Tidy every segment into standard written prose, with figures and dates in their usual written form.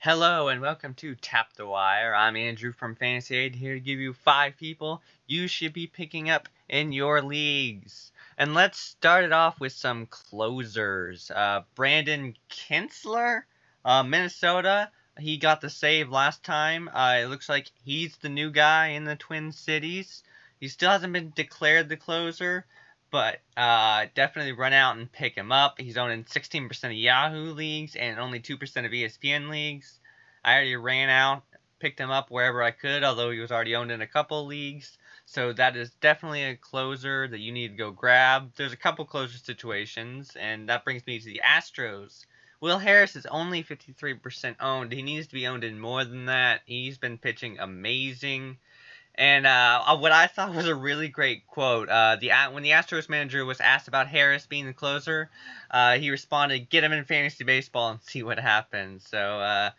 Hello and welcome to Tap the Wire. I'm Andrew from Fantasy Aid, here to give you 5 people you should be picking up in your leagues. And let's start it off with some closers. Brandon Kinsler, Minnesota. He got the save last time. It looks like he's the new guy in the Twin Cities. He still hasn't been declared the closer, but definitely run out and pick him up. He's owned in 16% of Yahoo leagues and only 2% of ESPN leagues. I already ran out, picked him up wherever I could, although he was already owned in a couple leagues. So that is definitely a closer that you need to go grab. There's a couple closer situations, and that brings me to the Astros. Will Harris is only 53% owned. He needs to be owned in more than that. He's been pitching amazing. And what I thought was a really great quote, when the Astros manager was asked about Harris being the closer, he responded, "Get him in fantasy baseball and see what happens." So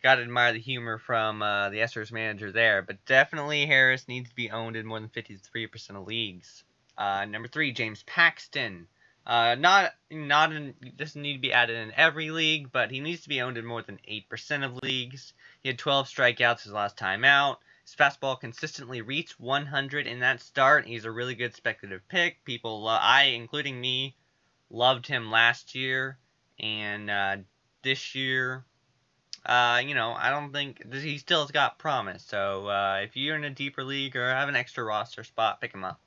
gotta admire the humor from the Astros manager there. But definitely Harris needs to be owned in more than 53% of leagues. Number 3, James Paxton. Doesn't need to be added in every league, but he needs to be owned in more than 8% of leagues. He had 12 strikeouts his last time out. His fastball consistently reached 100 in that start. He's a really good speculative pick. Including me, loved him last year, and this year, I don't think he still has got promise. So if you're in a deeper league or have an extra roster spot, pick him up.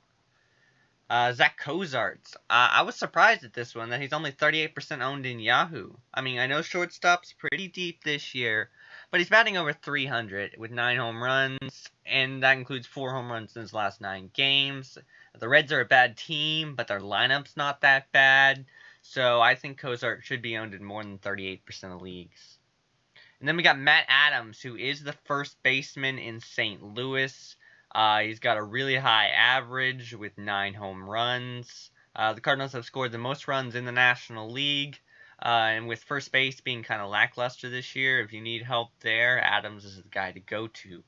Zack Cozart. I was surprised at this one that he's only 38% owned in Yahoo. I mean, I know shortstop's pretty deep this year, but he's batting over 300 with 9 home runs, and that includes 4 home runs in his last 9 games. The Reds are a bad team, but their lineup's not that bad, so I think Cozart should be owned in more than 38% of leagues. And then we got Matt Adams, who is the first baseman in St. Louis. He's got a really high average with 9 home runs. The Cardinals have scored the most runs in the National League. And with first base being kind of lackluster this year, if you need help there, Adams is the guy to go to.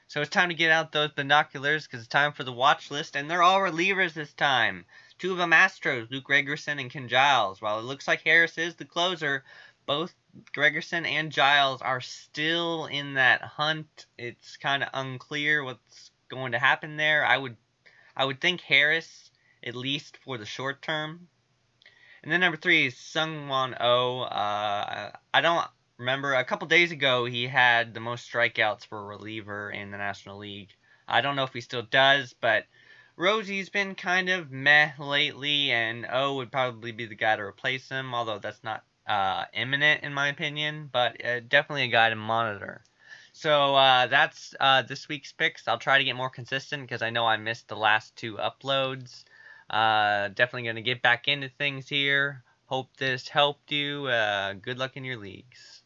So it's time to get out those binoculars because it's time for the watch list. And they're all relievers this time. 2 of them Astros, Luke Gregerson and Ken Giles. While it looks like Harris is the closer, both Gregerson and Giles are still in that hunt. It's kind of unclear what's going to happen there. I would think Harris, at least for the short term. And then number 3 is Sungwon Oh. I don't remember. A couple days ago, he had the most strikeouts for a reliever in the National League. I don't know if he still does, but Rosie's been kind of meh lately, and Oh would probably be the guy to replace him, although that's not imminent in my opinion, but definitely a guy to monitor. So that's this week's picks. I'll try to get more consistent because I know I missed the last 2 uploads. Definitely going to get back into things here. Hope this helped you. Good luck in your leagues.